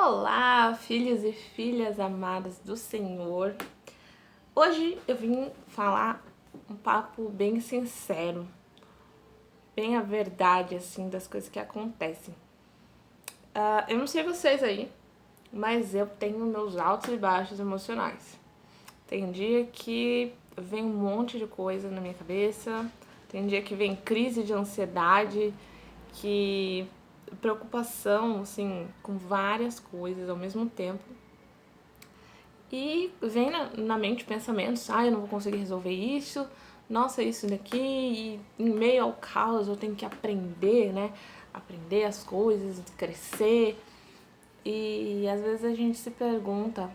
Olá, filhos e filhas amadas do Senhor. Hoje eu vim falar um papo bem sincero, bem a verdade, assim, das coisas que acontecem. Eu não sei vocês aí, mas eu tenho meus altos e baixos emocionais. Tem dia que vem um monte de coisa na minha cabeça, tem dia que vem crise de ansiedade, que preocupação, assim, com várias coisas ao mesmo tempo. E vem na mente pensamentos, eu não vou conseguir resolver isso, nossa, isso daqui, e em meio ao caos eu tenho que aprender, né? Aprender as coisas, crescer. E às vezes a gente se pergunta,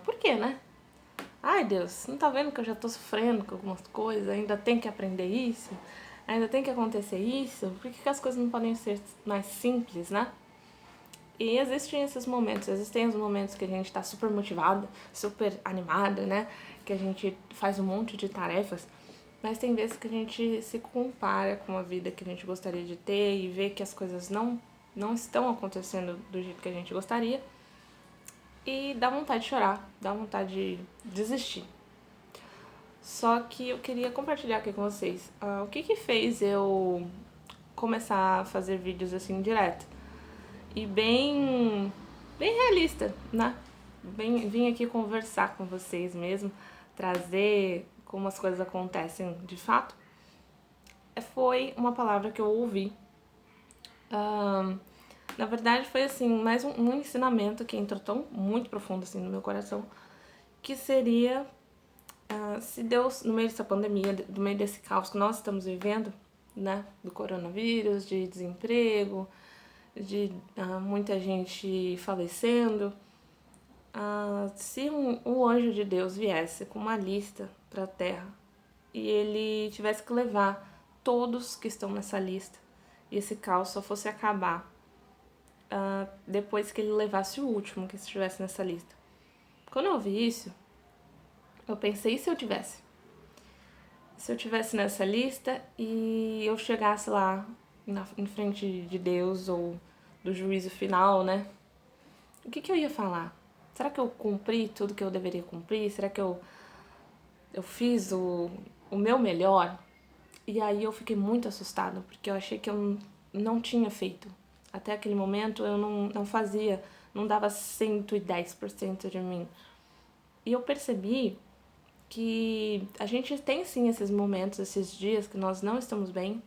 por quê, né? Ai, Deus, não tá vendo que eu já tô sofrendo com algumas coisas, ainda tem que aprender isso, ainda tem que acontecer isso, por que as coisas não podem ser mais simples, né? E existem esses momentos, existem os momentos que a gente tá super motivada, super animada, né? Que a gente faz um monte de tarefas, mas tem vezes que a gente se compara com a vida que a gente gostaria de ter e vê que as coisas não estão acontecendo do jeito que a gente gostaria e dá vontade de chorar, dá vontade de desistir. Só que eu queria compartilhar aqui com vocês o que fez eu começar a fazer vídeos assim direto e bem realista, né? Vim aqui conversar com vocês mesmo, trazer como as coisas acontecem de fato. Foi uma palavra que eu ouvi. Na verdade, foi assim, mais um ensinamento que entrou tão muito profundo assim no meu coração, que seria se Deus, no meio dessa pandemia, no meio desse caos que nós estamos vivendo, né, do coronavírus, de desemprego, de muita gente falecendo, se um anjo de Deus viesse com uma lista para a Terra e ele tivesse que levar todos que estão nessa lista e esse caos só fosse acabar depois que ele levasse o último que estivesse nessa lista. Quando eu ouvi isso, eu pensei, e se eu tivesse? Se eu tivesse nessa lista e eu chegasse lá em frente de Deus ou do juízo final, né? O que eu ia falar? Será que eu cumpri tudo que eu deveria cumprir? Será que eu fiz o meu melhor? E aí eu fiquei muito assustada, porque eu achei que eu não tinha feito. Até aquele momento eu não fazia, não dava 110% de mim. E eu percebi que a gente tem sim esses momentos, esses dias que nós não estamos bem,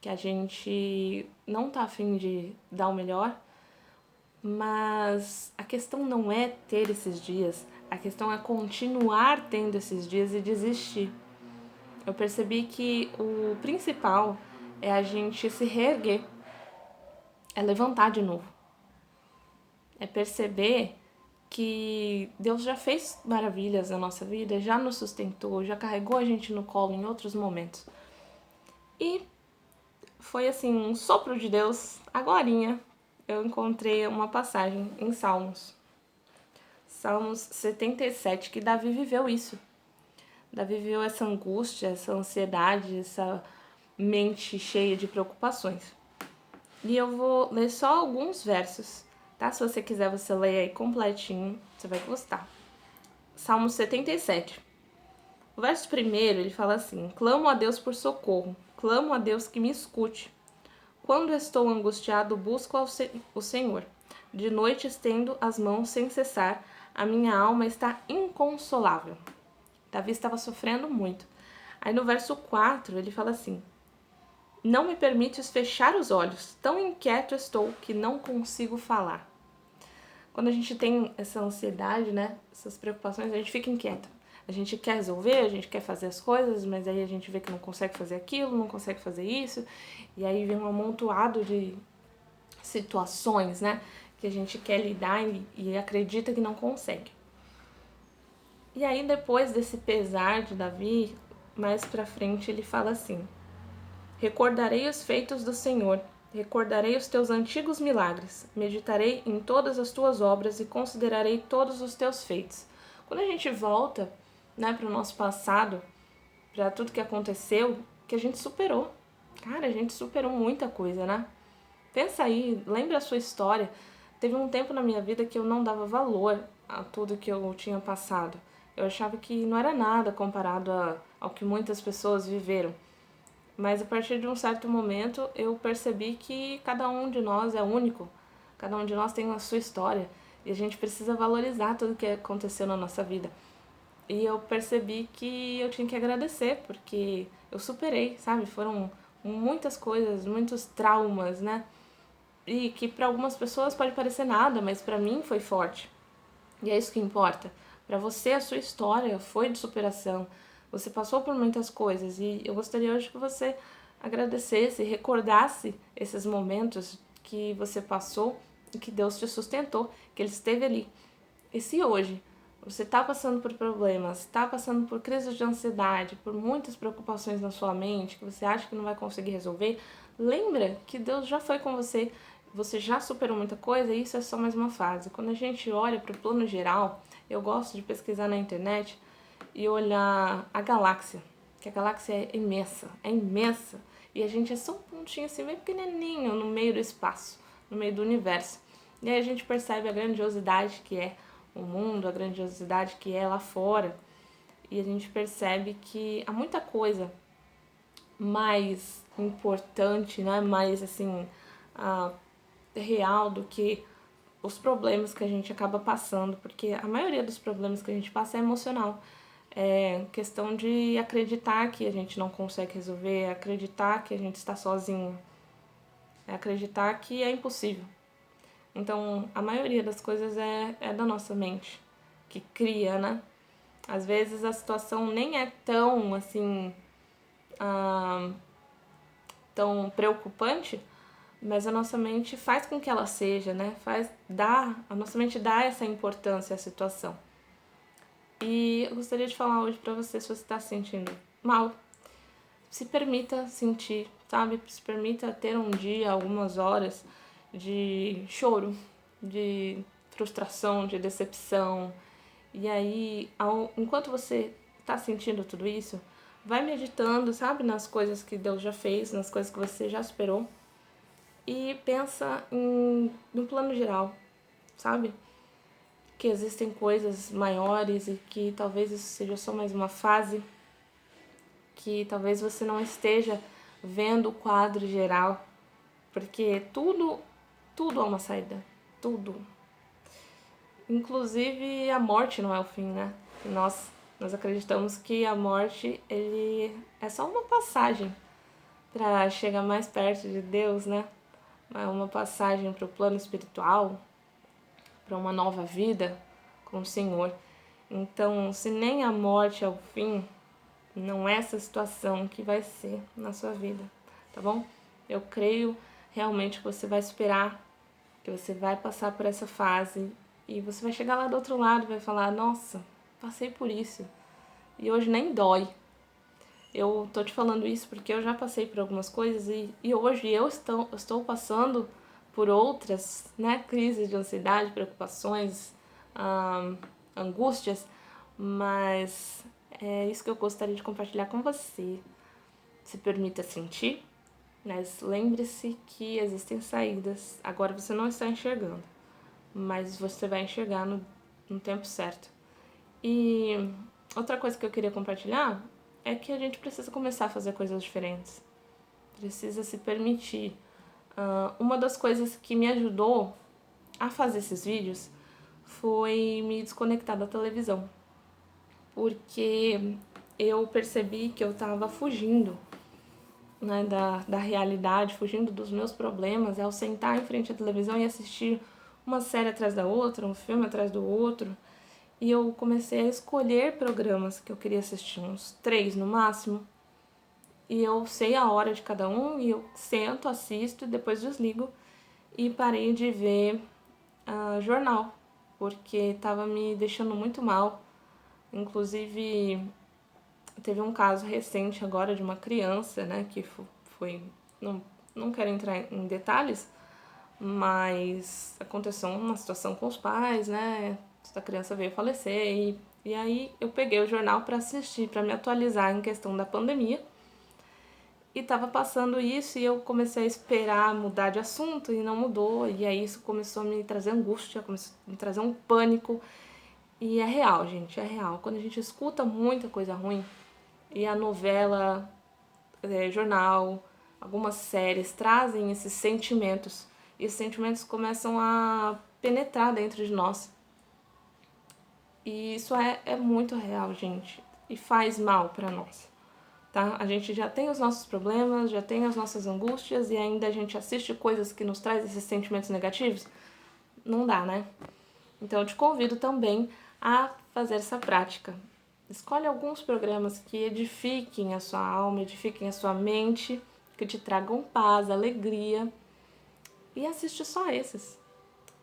que a gente não tá afim de dar o melhor, mas a questão não é ter esses dias, a questão é continuar tendo esses dias e desistir. Eu percebi que o principal é a gente se reerguer, é levantar de novo, é perceber que Deus já fez maravilhas na nossa vida, já nos sustentou, já carregou a gente no colo em outros momentos. E foi assim, um sopro de Deus, agorinha, eu encontrei uma passagem em Salmos. Salmos 77, que Davi viveu isso. Davi viveu essa angústia, essa ansiedade, essa mente cheia de preocupações. E eu vou ler só alguns versos, tá? Se você quiser, você lê aí completinho, você vai gostar. Salmo 77. O verso primeiro, ele fala assim: clamo a Deus por socorro, clamo a Deus que me escute. Quando estou angustiado, busco o Senhor. De noite estendo as mãos sem cessar, a minha alma está inconsolável. Davi estava sofrendo muito. Aí no verso 4 ele fala assim: não me permites fechar os olhos, tão inquieto estou que não consigo falar. Quando a gente tem essa ansiedade, né, essas preocupações, a gente fica inquieta. A gente quer resolver, a gente quer fazer as coisas, mas aí a gente vê que não consegue fazer aquilo, não consegue fazer isso, e aí vem um amontoado de situações, né, que a gente quer lidar e acredita que não consegue. E aí depois desse pesar de Davi, mais pra frente ele fala assim: recordarei os feitos do Senhor, recordarei os teus antigos milagres, meditarei em todas as tuas obras e considerarei todos os teus feitos. Quando a gente volta, né, para o nosso passado, para tudo que aconteceu, que a gente superou. Cara, a gente superou muita coisa, né? Pensa aí, lembra a sua história. teve um tempo na minha vida que eu não dava valor a tudo que eu tinha passado. Eu achava que não era nada comparado ao que muitas pessoas viveram. Mas a partir de um certo momento eu percebi que cada um de nós é único, cada um de nós tem a sua história e a gente precisa valorizar tudo que aconteceu na nossa vida. E eu percebi que eu tinha que agradecer, porque eu superei, sabe? Foram muitas coisas, muitos traumas, né? E que para algumas pessoas pode parecer nada, mas para mim foi forte. E é isso que importa. Para você, a sua história foi de superação. Você passou por muitas coisas e eu gostaria hoje que você agradecesse, recordasse esses momentos que você passou e que Deus te sustentou, que Ele esteve ali. E se hoje você está passando por problemas, está passando por crises de ansiedade, por muitas preocupações na sua mente, que você acha que não vai conseguir resolver, lembra que Deus já foi com você, você já superou muita coisa e isso é só mais uma fase. Quando a gente olha para o plano geral, eu gosto de pesquisar na internet e olhar a galáxia, que a galáxia é imensa, e a gente é só um pontinho assim, bem pequenininho no meio do espaço, no meio do universo. E aí a gente percebe a grandiosidade que é o mundo, a grandiosidade que é lá fora, e a gente percebe que há muita coisa mais importante, né, mais assim, real do que os problemas que a gente acaba passando, porque a maioria dos problemas que a gente passa é emocional. É questão de acreditar que a gente não consegue resolver, é acreditar que a gente está sozinho, é acreditar que é impossível. Então, a maioria das coisas é da nossa mente, que cria, né? Às vezes a situação nem é tão, assim, tão preocupante, mas a nossa mente faz com que ela seja, né? A nossa mente dá essa importância à situação. E eu gostaria de falar hoje pra você, se você tá se sentindo mal, se permita sentir, sabe? Se permita ter um dia, algumas horas de choro, de frustração, de decepção. E aí, enquanto você tá sentindo tudo isso, vai meditando, sabe? Nas coisas que Deus já fez, nas coisas que você já superou. E pensa no plano geral, sabe? Que existem coisas maiores e que talvez isso seja só mais uma fase, que talvez você não esteja vendo o quadro geral, porque tudo é uma saída, tudo. Inclusive a morte não é o fim, né? Nós acreditamos que a morte ele é só uma passagem para chegar mais perto de Deus, né? É uma passagem para o plano espiritual, para uma nova vida com o Senhor. Então, se nem a morte é o fim, não é essa situação que vai ser na sua vida, tá bom? Eu creio realmente que você vai superar, que você vai passar por essa fase e você vai chegar lá do outro lado e vai falar, nossa, passei por isso e hoje nem dói. Eu tô te falando isso porque eu já passei por algumas coisas e hoje eu estou passando por outras, né, crises de ansiedade, preocupações, angústias, mas é isso que eu gostaria de compartilhar com você. Se permita sentir, mas lembre-se que existem saídas. Agora você não está enxergando, mas você vai enxergar no tempo certo. E outra coisa que eu queria compartilhar é que a gente precisa começar a fazer coisas diferentes. Precisa se permitir. Uma das coisas que me ajudou a fazer esses vídeos foi me desconectar da televisão. Porque eu percebi que eu estava fugindo, né, da realidade, fugindo dos meus problemas, ao sentar em frente à televisão e assistir uma série atrás da outra, um filme atrás do outro. E eu comecei a escolher programas que eu queria assistir, uns 3 no máximo. E eu sei a hora de cada um e eu sento, assisto e depois desligo. E parei de ver jornal, porque estava me deixando muito mal. Inclusive, teve um caso recente agora de uma criança, né, que foi... Não quero entrar em detalhes, mas aconteceu uma situação com os pais, né, essa criança veio falecer e aí eu peguei o jornal para assistir, para me atualizar em questão da pandemia. E tava passando isso e eu comecei a esperar mudar de assunto e não mudou. E aí isso começou a me trazer angústia, começou a me trazer um pânico. E é real, gente, é real. Quando a gente escuta muita coisa ruim e a novela, jornal, algumas séries trazem esses sentimentos. E esses sentimentos começam a penetrar dentro de nós. E isso é muito real, gente. E faz mal pra nós. Tá? A gente já tem os nossos problemas, já tem as nossas angústias e ainda a gente assiste coisas que nos trazem esses sentimentos negativos? Não dá, né? Então eu te convido também a fazer essa prática. Escolhe alguns programas que edifiquem a sua alma, edifiquem a sua mente, que te tragam paz, alegria e assiste só esses,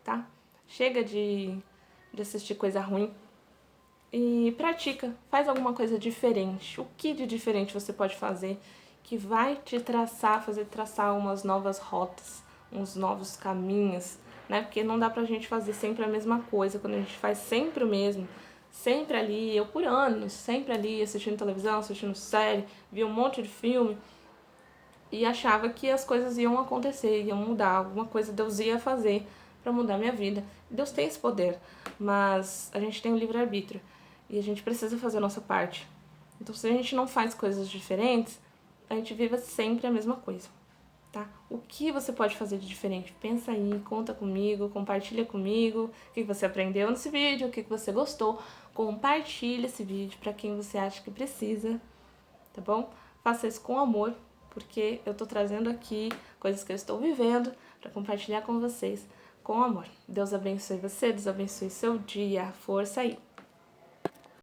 tá? Chega de assistir coisa ruim. E pratica, faz alguma coisa diferente. O que de diferente você pode fazer que vai te fazer traçar umas novas rotas, uns novos caminhos, né? Porque não dá pra gente fazer sempre a mesma coisa. Quando a gente faz sempre o mesmo, sempre ali, eu por anos, sempre ali assistindo televisão, assistindo série, vi um monte de filme e achava que as coisas iam acontecer, iam mudar, alguma coisa Deus ia fazer pra mudar minha vida. Deus tem esse poder, mas a gente tem o livre-arbítrio. E a gente precisa fazer a nossa parte. Então, se a gente não faz coisas diferentes, a gente vive sempre a mesma coisa, tá? O que você pode fazer de diferente? Pensa aí, conta comigo, compartilha comigo o que você aprendeu nesse vídeo, o que você gostou. Compartilha esse vídeo para quem você acha que precisa, tá bom? Faça isso com amor, porque eu tô trazendo aqui coisas que eu estou vivendo para compartilhar com vocês com amor. Deus abençoe você, Deus abençoe seu dia. Força aí!